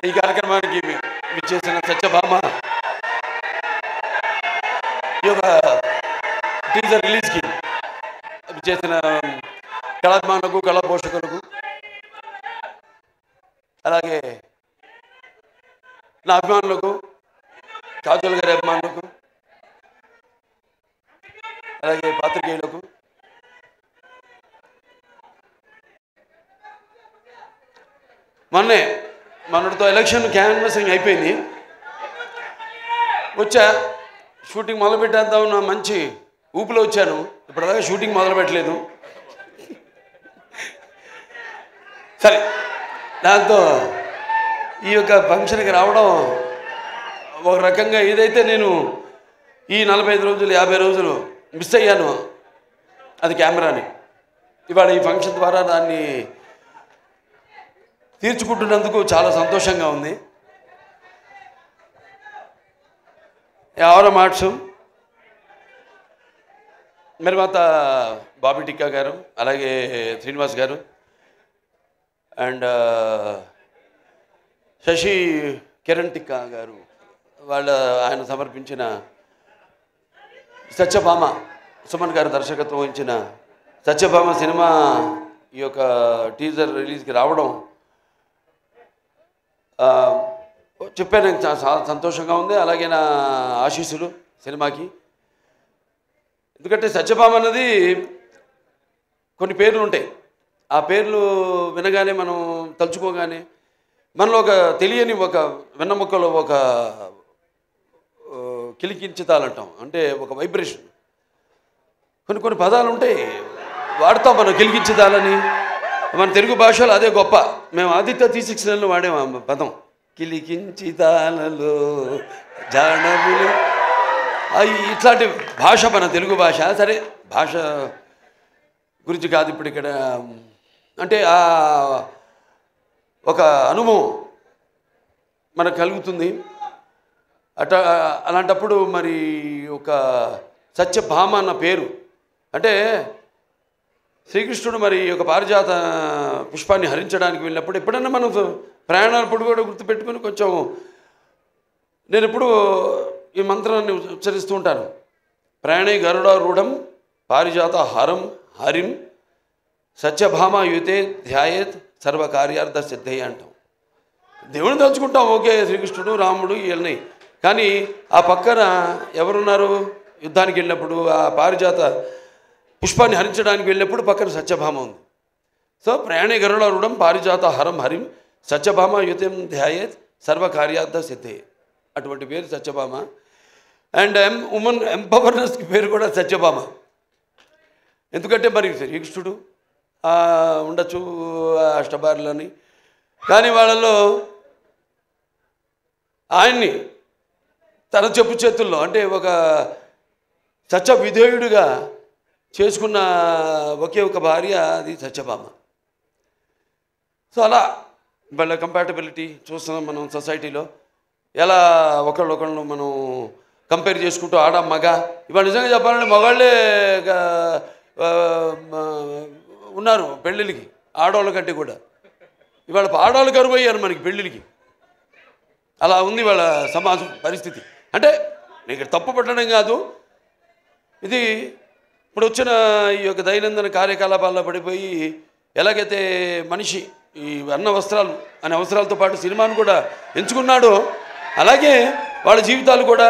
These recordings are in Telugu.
ఈ కార్యక్రమానికి విచ్చేసిన సత్యభామ ఈ యొక్క టీజర్ రిలీజ్కి విచ్చేసిన కళాభిమానులకు కళా పోషకులకు అలాగే నా అభిమానులకు కాజల్ గారి అభిమానులకు అలాగే పాత్రికేయులకు మొన్నటితో ఎలక్షన్ క్యాన్వాసింగ్ అయిపోయింది. వచ్చా షూటింగ్ మొదలుపెట్టేద్దామన్న మంచి ఊపిలో వచ్చాను. ఇప్పటిదాకా షూటింగ్ మొదలు పెట్టలేదు. సరే, దాంతో ఈ యొక్క ఫంక్షన్కి రావడం ఒక రకంగా ఏదైతే నేను ఈ 45 రోజులు 50 రోజులు మిస్ అయ్యాను అది కెమెరాని, ఇవాళ ఈ ఫంక్షన్ ద్వారా దాన్ని తీర్చుకుంటున్నందుకు చాలా సంతోషంగా ఉంది. ఎవరో మార్చు నిర్మాత బాబీ టిక్కా గారు, అలాగే శ్రీనివాస్ గారు అండ్ శశి కిరణ్ టిక్కా గారు ఆయన సమర్పించిన సత్యభామ, సుమన్ గారు దర్శకత్వం వహించిన సత్యభామ సినిమా ఈ యొక్క టీజర్ రిలీజ్కి రావడం చెప్పాను, చాలా సంతోషంగా ఉంది. అలాగే నా ఆశీస్సులు సినిమాకి. ఎందుకంటే సత్యభామ అన్నది కొన్ని పేర్లు ఉంటాయి. ఆ పేర్లు వినగానే మనం తలుచుకోగానే మనలో ఒక తెలియని ఒక వెన్నముక్కలో ఒక కిలికించుతాలంటాం, అంటే ఒక వైబ్రేషన్. కొన్ని పదాలు ఉంటాయి వాడతాం మనం, కిలికించుతాలని. మన తెలుగు భాషలో అదే గొప్ప. మేము ఆదిత్య 369లో వాడేము ఆ పదం, కిలికించితాలలో జానవులు. ఇట్లాంటి భాష మన తెలుగు భాష. సరే, భాష గురించి కాదు ఇప్పుడు ఇక్కడ. అంటే ఒక అనుభవం మనకు కలుగుతుంది. అలాంటప్పుడు మరి ఒక సత్యభామ అన్న పేరు అంటే శ్రీకృష్ణుడు మరి ఒక పారిజాత పుష్పాన్ని హరించడానికి వెళ్ళినప్పుడు ఎప్పుడన్నా మనం ప్రయాణాలప్పుడు కూడా గుర్తుపెట్టుకుని కొంచెం నేను ఎప్పుడు ఈ మంత్రాన్ని ఉచ్చరిస్తూ ఉంటాను. ప్రయాణే గరుడారూఢం పారిజాత హరం హరిం సత్యభామ యుతే ధ్యాయేత్ సర్వకార్యార్థ సిద్ధయ్య అంటాం. దేవుని తలుచుకుంటాం, ఓకే, శ్రీకృష్ణుడు రాముడు వీళ్ళని. కానీ ఆ పక్కన ఎవరున్నారు? యుద్ధానికి వెళ్ళినప్పుడు ఆ పారిజాత పుష్పాన్ని హరించడానికి వెళ్ళినప్పుడు పక్కన సత్యభామ ఉంది. సో ప్రయాణే గరుడారూఢం పారిజాత హరం హరిం సత్యభామ యుతం ధ్యాయేత్ సర్వకార్యార్థ సిద్ధయ్య. అటువంటి పేరు సత్యభామ. అండ్ ఉమెన్ ఎంపవర్నెస్కి పేరు కూడా సత్యభామ. ఎందుకంటే మరి శ్రీకృష్ణుడు ఉండొచ్చు అష్టభార్యలని, కానీ వాళ్ళలో ఆయన్ని తన చెప్పు చేతుల్లో అంటే ఒక సత్య విధేయుడిగా చేసుకున్న ఒకే ఒక భార్య, అది సత్యభామ. సో అలా వాళ్ళ కంపాటబిలిటీ చూస్తున్నాం మనం సొసైటీలో. ఎలా ఒకళ్ళొకళ్ళు మనం కంపేర్ చేసుకుంటూ ఆడ మగ. ఇవాళ నిజంగా చెప్పాలంటే మగాళ్ళే ఉన్నారు పెళ్ళిళ్ళకి ఆడవాళ్ళ కంటే కూడా. ఇవాళ ఆడవాళ్ళు కరువు అయ్యారు మనకి పెళ్ళిళ్ళకి. అలా ఉంది వాళ్ళ సమాజం పరిస్థితి. అంటే నీకు తప్పు పట్టడం కాదు, ఇది ఇప్పుడు వచ్చిన ఈ యొక్క దైనందిన కార్యకలాపాల్లో పడిపోయి ఎలాగైతే మనిషి ఈ అన్న వస్త్రాలు అనే అవసరాలతో పాటు సినిమాను కూడా ఎంచుకున్నాడో అలాగే వాళ్ళ జీవితాలు కూడా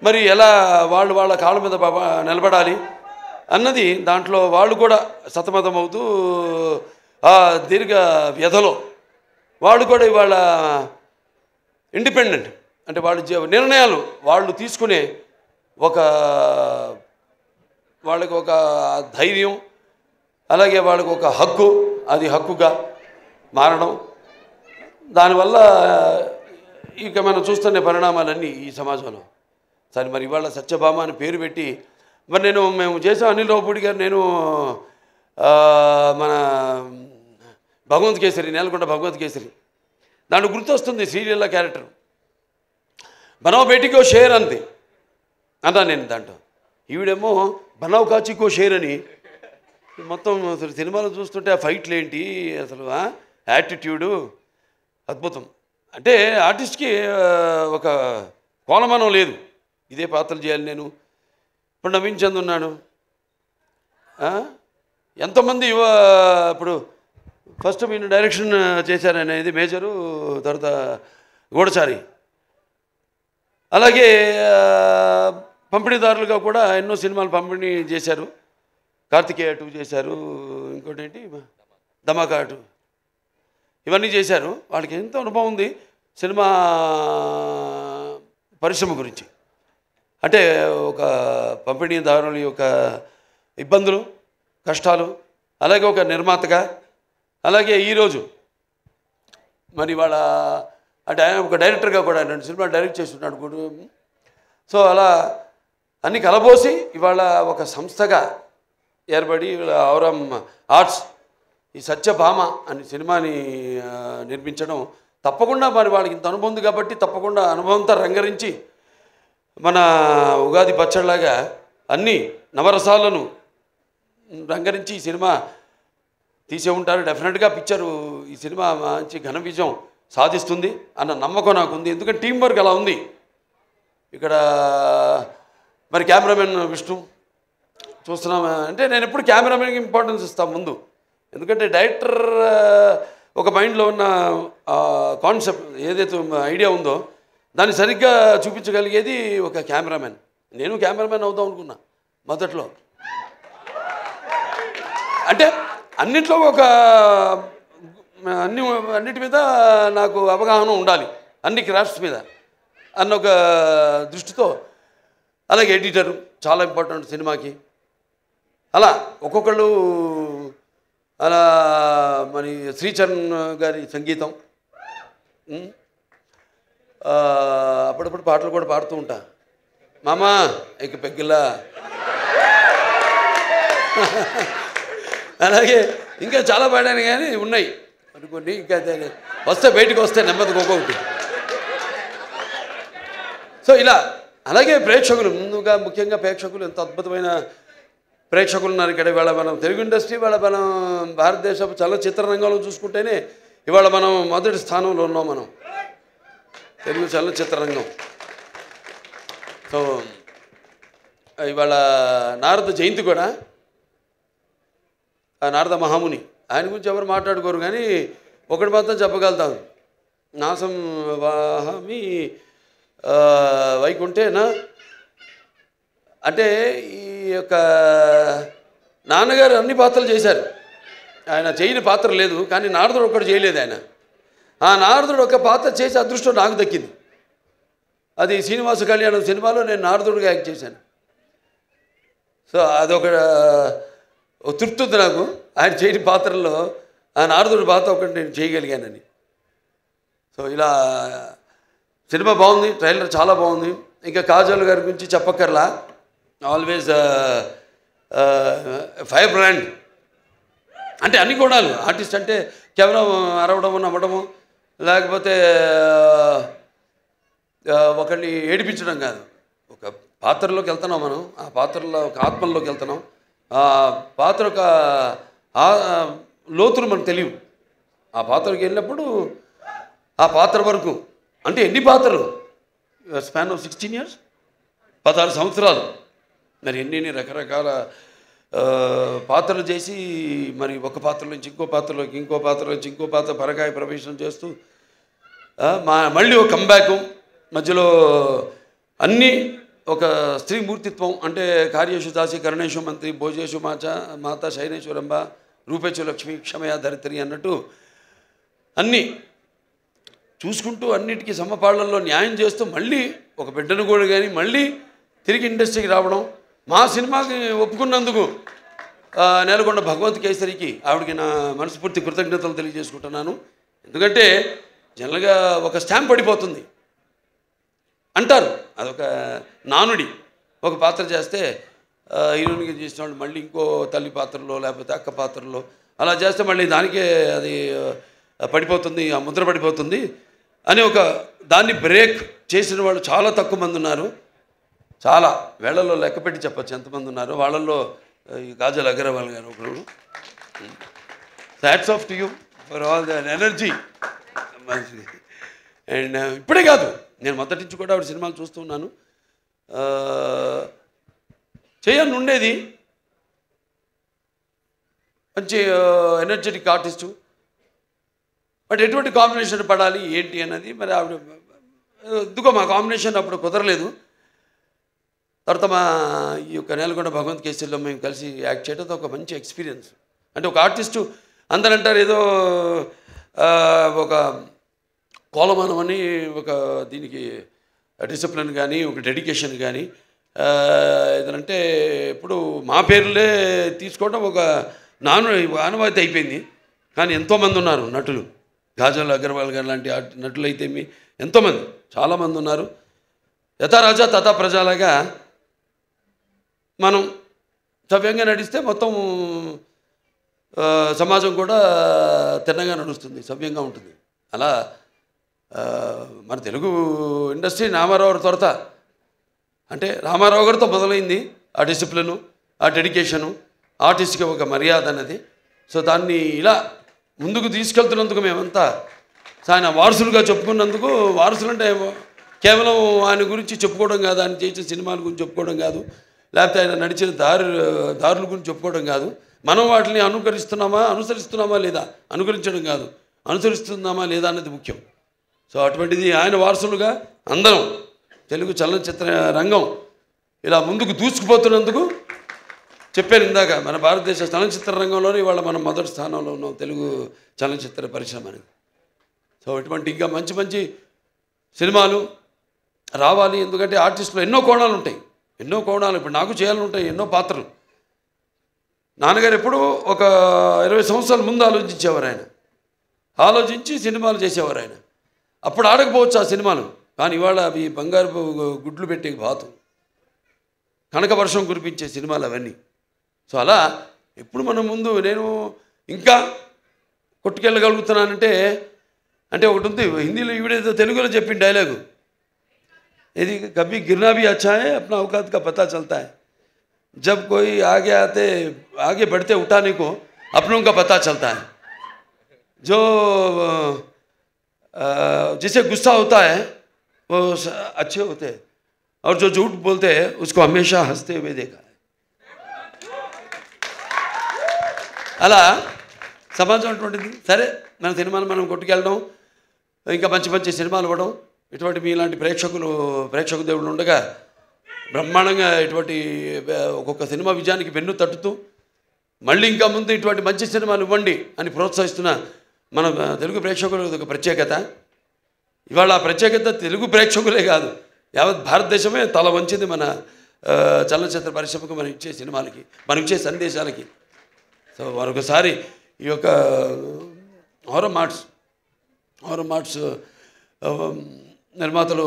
మరి ఎలా వాళ్ళ కాళ్ళ మీద నిలబడాలి అన్నది దాంట్లో వాళ్ళు కూడా సతమతమవుతూ ఆ దీర్ఘ వ్యధలో వాళ్ళు కూడా ఇవాళ ఇండిపెండెంట్ అంటే వాళ్ళ నిర్ణయాలు వాళ్ళు తీసుకునే వాళ్ళకి ఒక ధైర్యం, అలాగే వాళ్ళకి ఒక హక్కు, అది హక్కుగా మారడం. దానివల్ల ఇక మనం చూస్తున్న పరిణామాలన్నీ ఈ సమాజంలో. సరే, మరి ఇవాళ సత్యభామ అని పేరు పెట్టి మరి మేము చేసాం. అనిల్ రావుపూడి గారు, నేను మన భగవంత్ కేసరి, నేలకొండ భగవంత్ కేసరి, దాంట్లో గుర్తొస్తుంది సీరియల్లో క్యారెక్టర్ బనావ్ బేటీకో షేర్ అంతే అన్నా నేను. దాంట్లో ఈవిడేమో బనావ్ కాచికో షేర్ అని మొత్తం అసలు సినిమాలో చూస్తుంటే ఆ ఫైట్లు ఏంటి అసలు, యాటిట్యూడు అద్భుతం. అంటే ఆర్టిస్ట్కి ఒక కోలమానం లేదు, ఇదే పాత్రలు చేయాలి నేను. ఇప్పుడు నవీన్ చంద్ ఉన్నాడు, ఎంతోమంది ఇప్పుడు ఫస్ట్ మీరు డైరెక్షన్ చేశారనేది మేజరు, తర్వాత గూఢచారి. అలాగే పంపిణీదారులుగా కూడా ఎన్నో సినిమాలు పంపిణీ చేశారు. కార్తికేయ 2 చేశారు, ఇంకోటి ఏంటి ధమాకా 2, ఇవన్నీ చేశారు. వాళ్ళకి ఎంతో అనుభవం ఉంది సినిమా పరిశ్రమ గురించి. అంటే ఒక పంపిణీదారుల యొక్క ఇబ్బందులు, కష్టాలు, అలాగే ఒక నిర్మాతగా, అలాగే ఈరోజు మరి వాళ్ళ అంటే ఆయన ఒక డైరెక్టర్గా కూడా 2 సినిమాలు డైరెక్ట్ చేస్తున్నాడు కూడా. సో అలా అన్ని కలబోసి ఇవాళ ఒక సంస్థగా ఏర్పడి ఔరం ఆర్ట్స్ ఈ సత్యభామ అనే సినిమాని నిర్మించడం తప్పకుండా మరి వాళ్ళకి ఇంత అనుభవం ఉంది కాబట్టి తప్పకుండా అనుభవంతో రంగరించి మన ఉగాది పచ్చడిలాగా అన్ని నవరసాలను రంగరించి ఈ సినిమా తీసే ఉంటారు. డెఫినెట్గా పిక్చరు ఈ సినిమా మంచి ఘన విజయం సాధిస్తుంది అన్న నమ్మకం నాకుంది. ఎందుకంటే టీం వర్క్ అలా ఉంది. ఇక్కడ మరి కెమెరామెన్ విష్ణు చూస్తున్నాం అంటే నేను ఎప్పుడు కెమెరామెన్కి ఇంపార్టెన్స్ ఇస్తాను ముందు. ఎందుకంటే డైరెక్టర్ ఒక మైండ్లో ఉన్న కాన్సెప్ట్ ఏదైతే ఐడియా ఉందో దాన్ని సరిగ్గా చూపించగలిగేది ఒక కెమెరామెన్. నేను కెమెరామెన్ అవుదాం అనుకున్నా మొదట్లో. అంటే అన్నిట్లో ఒక అన్నిటి మీద నాకు అవగాహన ఉండాలి, అన్ని క్రాఫ్ట్స్ మీద అన్న ఒక దృష్టితో. అలాగే ఎడిటరు చాలా ఇంపార్టెంట్ సినిమాకి. అలా ఒక్కొక్కళ్ళు అలా మరి శ్రీచరణ్ గారి సంగీతం, అప్పుడప్పుడు పాటలు కూడా పాడుతూ ఉంటా. మామా ఇక పెగ్గిల్లా. అలాగే ఇంకా చాలా పాడాను కానీ ఉన్నాయి కొన్ని, ఇంకా వస్తే బయటకు వస్తే నెమ్మదిగా ఒక్కొక్కటి. సో ఇలా అలాగే ప్రేక్షకులు ముందుగా ముఖ్యంగా ప్రేక్షకులు ఎంత అద్భుతమైన ప్రేక్షకులు ఉన్నారు ఇక్కడ. ఇవాళ మనం తెలుగు ఇండస్ట్రీ, ఇవాళ మనం భారతదేశ చలనచిత్ర రంగంలో చూసుకుంటేనే ఇవాళ మనం మొదటి స్థానంలో ఉన్నాం మనం, తెలుగు చలనచిత్ర రంగం. సో ఇవాళ నారద జయంతి కూడా, ఆ నారద మహాముని ఆయన గురించి ఎవరు మాట్లాడుకోరు కానీ ఒకటి మాత్రం చెప్పగలుగుతాను, నాసం వాహమి వైకుంఠేనా. అంటే ఈ యొక్క నాన్నగారు అన్ని పాత్రలు చేశారు, ఆయన చేయని పాత్ర లేదు. కానీ నారదుడు ఒక్కడు చేయలేదు ఆయన. ఆ నారదుడు ఒక పాత్ర చేసే అదృష్టం నాకు దక్కింది. అది శ్రీనివాస కళ్యాణం సినిమాలో నేను నారదుడిగా యాక్ట్ చేశాను. సో అదొక తృప్తి ఉంది నాకు, ఆయన చేయని పాత్రల్లో ఆ నారదుడి పాత్ర ఒకటి నేను చేయగలిగానని. సో ఇలా సినిమా బాగుంది, ట్రైలర్ చాలా బాగుంది. ఇంకా కాజల్ గారి గురించి చెప్పక్కర్లా, ఆల్వేస్ ఫైర్ బ్రాండ్. అంటే అన్ని గుణాలు, ఆర్టిస్ట్ అంటే కేవలం అరవడము నవ్వడము లేకపోతే ఒకరిని ఏడిపించడం కాదు. ఒక పాత్రలోకి వెళ్తున్నాం మనం, ఆ పాత్రలో ఒక ఆత్మల్లోకి వెళ్తున్నాం. ఆ పాత్ర ఒక లోతులు మనకు తెలియవు. ఆ పాత్రకి వెళ్ళినప్పుడు ఆ పాత్ర వరకు అంటే ఎన్ని పాత్రలు, స్పాన్ ఆఫ్ 16 years, 16 సంవత్సరాలు, మరి ఎన్ని రకరకాల పాత్రలు చేసి మరి ఒక పాత్ర నుంచి ఇంకో పాత్రలోకి, ఇంకో పాత్ర నుంచి ఇంకో పాత్ర పరకాయ ప్రవేశం చేస్తూ మళ్ళీ ఒక కంబ్యాక్ మధ్యలో అన్నీ ఒక స్త్రీ మూర్తిత్వం. అంటే కార్యేషు దాసి కరుణేషు మంత్రి భోజేషు మాత శైనేశ్వరంబ రూపేచు లక్ష్మి క్షమయ ధరిత్రి అన్నట్టు అన్నీ చూసుకుంటూ అన్నిటికీ సమపాళ్లలో న్యాయం చేస్తూ మళ్ళీ ఒక బిడ్డను కూడా కానీ మళ్ళీ తిరిగి ఇండస్ట్రీకి రావడం. మా సినిమాకి ఒప్పుకున్నందుకు నేలకొండ భగవంత్ కేసరికి ఆవిడకి నా మనస్ఫూర్తి కృతజ్ఞతలు తెలియజేసుకుంటున్నాను. ఎందుకంటే జనరల్గా ఒక స్టాంప్ పడిపోతుంది అంటారు, అదొక నానుడి. ఒక పాత్ర చేస్తే హీరోయిన్గా చేసిన వాళ్ళు మళ్ళీ ఇంకో తల్లి పాత్రలో లేకపోతే అక్క పాత్రలో అలా చేస్తే మళ్ళీ దానికే అది పడిపోతుంది, ఆ ముద్ర పడిపోతుంది అని ఒక దాన్ని బ్రేక్ చేసిన వాళ్ళు చాలా తక్కువ మంది ఉన్నారు. చాలా వేళల్లో లెక్కపెట్టి చెప్పచ్చు ఎంతమంది ఉన్నారు. వాళ్ళల్లో ఈ కాజల్ అగర్వాల్ గారు ఒకరు. Hats off to you for all the energy. And ఇప్పుడే కాదు, నేను మొదటి నుంచి కూడా ఆవిడ సినిమాలు చూస్తూ ఉన్నాను. చేయాలని ఉండేది, మంచి ఎనర్జెటిక్ ఆర్టిస్టు. బట్ ఎటువంటి కాంబినేషన్ పడాలి ఏంటి అన్నది మరి ఆవిడ ఎందుకో మా కాంబినేషన్ అప్పుడు కుదరలేదు. తర్వాత మా ఈ యొక్క నేలకొండ భగవంత్ కేసరిలో మేము కలిసి యాక్ట్ చేయడం ఒక మంచి ఎక్స్పీరియన్స్. అంటే ఒక ఆర్టిస్టు అందరూ అంటారు ఏదో ఒక కోలమానం అని, ఒక దీనికి డిసిప్లిన్ కానీ ఒక డెడికేషన్ కానీ ఏదంటే ఇప్పుడు మా పేర్లే తీసుకోవడం ఒక ఆనవాయితీ అయిపోయింది. కానీ ఎంతోమంది ఉన్నారు నటులు, కాజల్ అగర్వాల్ గారు లాంటి నటులు అయితే ఎంతోమంది చాలామంది ఉన్నారు. యథా రాజా తథా ప్రజలాగా మనం సవ్యంగా నడిస్తే మొత్తం సమాజం కూడా తిన్నగా నడుస్తుంది, సవ్యంగా ఉంటుంది. అలా మన తెలుగు ఇండస్ట్రీ రామారావు త్వరత అంటే రామారావు గారితో మొదలైంది ఆ డిసిప్లిను, ఆ డెడికేషను, ఆర్టిస్ట్కి ఒక మర్యాద అన్నది. సో దాన్ని ఇలా ముందుకు తీసుకెళ్తున్నందుకు మేమంతా ఆయన వారసులుగా చెప్పుకున్నందుకు, వారసులు అంటే కేవలం ఆయన గురించి చెప్పుకోవడం కాదు, ఆయన చేసిన సినిమాల గురించి చెప్పుకోవడం కాదు, లేకపోతే ఆయన నడిచిన దారుల గురించి చెప్పుకోవడం కాదు. మనం వాటిని అనుసరిస్తున్నామా లేదా, అనుకరించడం కాదు, అనుసరిస్తున్నామా లేదా అన్నది ముఖ్యం. సో అటువంటిది ఆయన వారసులుగా అందరం తెలుగు చలనచిత్ర రంగం ఇలా ముందుకు దూసుకుపోతున్నందుకు చెప్పాను ఇందాక, మన భారతదేశ చలనచిత్ర రంగంలోనే ఇవాళ మనం మొదటి స్థానంలో ఉన్నాం తెలుగు చలనచిత్ర పరిశ్రమ అనేది. సో ఇటువంటి ఇంకా మంచి మంచి సినిమాలు రావాలి. ఎందుకంటే ఆర్టిస్టులో ఎన్నో కోణాలు ఉంటాయి, ఎన్నో కోణాలు. ఇప్పుడు నాకు చేయాలని ఉంటాయి ఎన్నో పాత్రలు. నాన్నగారు ఎప్పుడు ఒక 20 సంవత్సరాల ముందు ఆలోచించేవారు ఆయన, ఆలోచించి సినిమాలు చేసేవారు ఆయన. అప్పుడు ఆడకపోవచ్చు ఆ సినిమాలు, కానీ ఇవాళ అవి బంగారు గుడ్లు పెట్టే బాతు, కనక వర్షం కురిపించే సినిమాలు అవన్నీ. సో అలా ఎప్పుడు మనం ముందు నేను ఇంకా కొట్టుకెళ్ళగలుగుతున్నానంటే అంటే ఒకటి ఉంది హిందీలో, ఈవిడేదో తెలుగులో చెప్పిన డైలాగు, ఇది కభీ గిర్నా భీ అచ్చా హై అప్నా औकात का पता चलता है, जब कोई आगे बढ़ते उठाने को अपनों का पता चलता है, जो जिसे गुस्सा होता है वो अच्छे होते हैं और जो झूठ बोलते हैं उसको हमेशा हंसते हुए देखा है. అలా సమాజం అటువంటిది. సరే మన సినిమాలు మనం కొట్టుకెళ్ళడం, ఇంకా మంచి మంచి సినిమాలు ఇవ్వడం, ఇటువంటి మీలాంటి ప్రేక్షక దేవుళ్ళు ఉండగా బ్రహ్మాండంగా ఇటువంటి ఒక్కొక్క సినిమా విజయానికి వెన్ను తట్టుతూ మళ్ళీ ఇంకా ముందు ఇటువంటి మంచి సినిమాలు ఇవ్వండి అని ప్రోత్సహిస్తున్న మన తెలుగు ప్రేక్షకులు ఒక ప్రత్యేకత. ఇవాళ ఆ ప్రత్యేకత తెలుగు ప్రేక్షకులే కాదు, యావత్ భారతదేశమే తల వంచింది మన చలనచిత్ర పరిశ్రమకు, మనం ఇచ్చే సినిమాలకి, మనం ఇచ్చే సందేశాలకి. సో మరొకసారి ఈ యొక్క హారర్ మార్ట్స్ నిర్మాతలు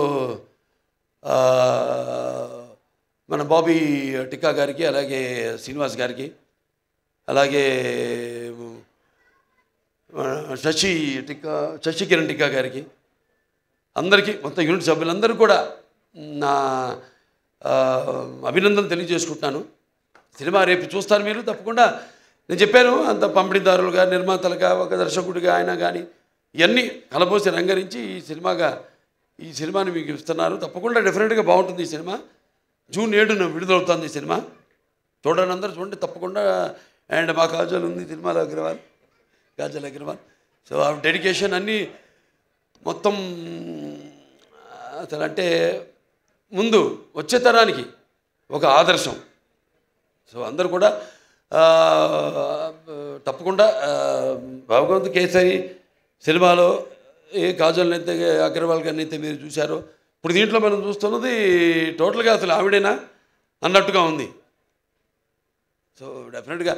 మన బాబీ టిక్కా గారికి, అలాగే శ్రీనివాస్ గారికి, అలాగే శశి కిరణ్ టిక్కా గారికి, అందరికీ మొత్తం యూనిట్ సభ్యులందరూ కూడా నా అభినందన తెలియజేసుకుంటున్నాను. సినిమా రేపు చూస్తారు మీరు తప్పకుండా. నేను చెప్పాను అంత పంపిణీదారులుగా, నిర్మాతలుగా, ఒక దర్శకుడిగా ఆయన కానీ ఇవన్నీ కలబోసి రంగరించి ఈ సినిమాని మీకు ఇస్తున్నారు. తప్పకుండా డెఫినెట్గా బాగుంటుంది ఈ సినిమా. జూన్ 7న విడుదలవుతుంది ఈ సినిమా. చూడండి, అందరూ చూడండి తప్పకుండా. అండ్ మా కాజల్ ఉంది సినిమాలో, కాజల్ అగర్వాల్. సో ఆ డెడికేషన్ అన్నీ మొత్తం అసలు అంటే ముందు వచ్చే తరానికి ఒక ఆదర్శం. సో అందరూ కూడా తప్పకుండా భగవంత్ కేసరి సినిమాలో ఏ కాజల్ని అయితే అగర్వాల్ గారిని అయితే మీరు చూశారో, ఇప్పుడు దీంట్లో మనం చూస్తున్నది టోటల్గా అసలు ఆవిడేనా అన్నట్టుగా ఉంది. సో డెఫినెట్గా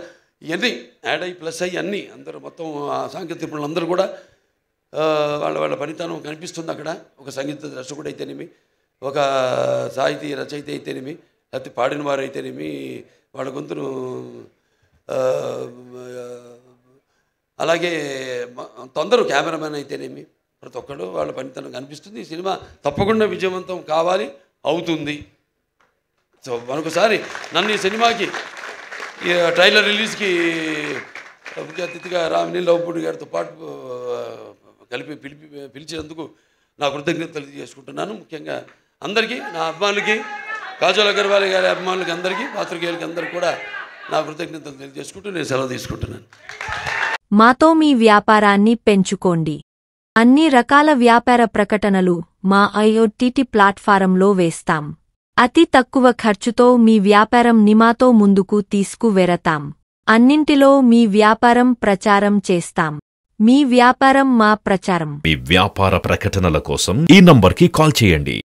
ఇవన్నీ యాడ్ అయ్యి ప్లస్ అయ్యి అన్నీ అందరూ మొత్తం సాంకేతిక నిపుణులు అందరూ కూడా వాళ్ళ పనితనం కనిపిస్తుంది అక్కడ. ఒక సంగీత దర్శకుడు అయితేనేమి, ఒక సాహితీ రచయిత అయితేనేమి, లేకపోతే పాడిన వారు అయితేనేమి, వాళ్ళ గొంతును అలాగే అందరూ కెమెరామెన్ అయితేనేమి, ప్రతి ఒక్కరు వాళ్ళ పనితనం కనిపిస్తుంది. ఈ సినిమా తప్పకుండా విజయవంతం కావాలి, అవుతుంది. సో మరొకసారి నన్ను ఈ సినిమాకి ఈ ట్రైలర్ రిలీజ్కి ముఖ్య అతిథిగా రామినీల్ లవపూడి గారితో పాటు కలిపి పిలిచినందుకు నా కృతజ్ఞతలు తెలియజేసుకుంటున్నాను. ముఖ్యంగా అందరికీ, నా అభిమానులకి, కాజల్ అగర్వాల్ గారి అభిమానులకి అందరికీ, పాత్రికేయులకి అందరికీ కూడా నా కృతజ్ఞతలు తెలియజేసుకుంటూ నేను సెలవు తీసుకుంటున్నాను. మాతో మీ వ్యాపారాన్ని పెంచుకోండి. అన్ని రకాల వ్యాపార ప్రకటనలు మా IOTT ప్లాట్ఫారంలో వేస్తాం. అతి తక్కువ ఖర్చుతో మీ వ్యాపారం నిమాతో ముందుకు తీసుకువెరతాం. అన్నింటిలో మీ వ్యాపారం ప్రచారం చేస్తాం. మీ వ్యాపారం మా ప్రచారం. మీ వ్యాపార ప్రకటనల కోసం ఈ నంబర్కి కాల్ చేయండి.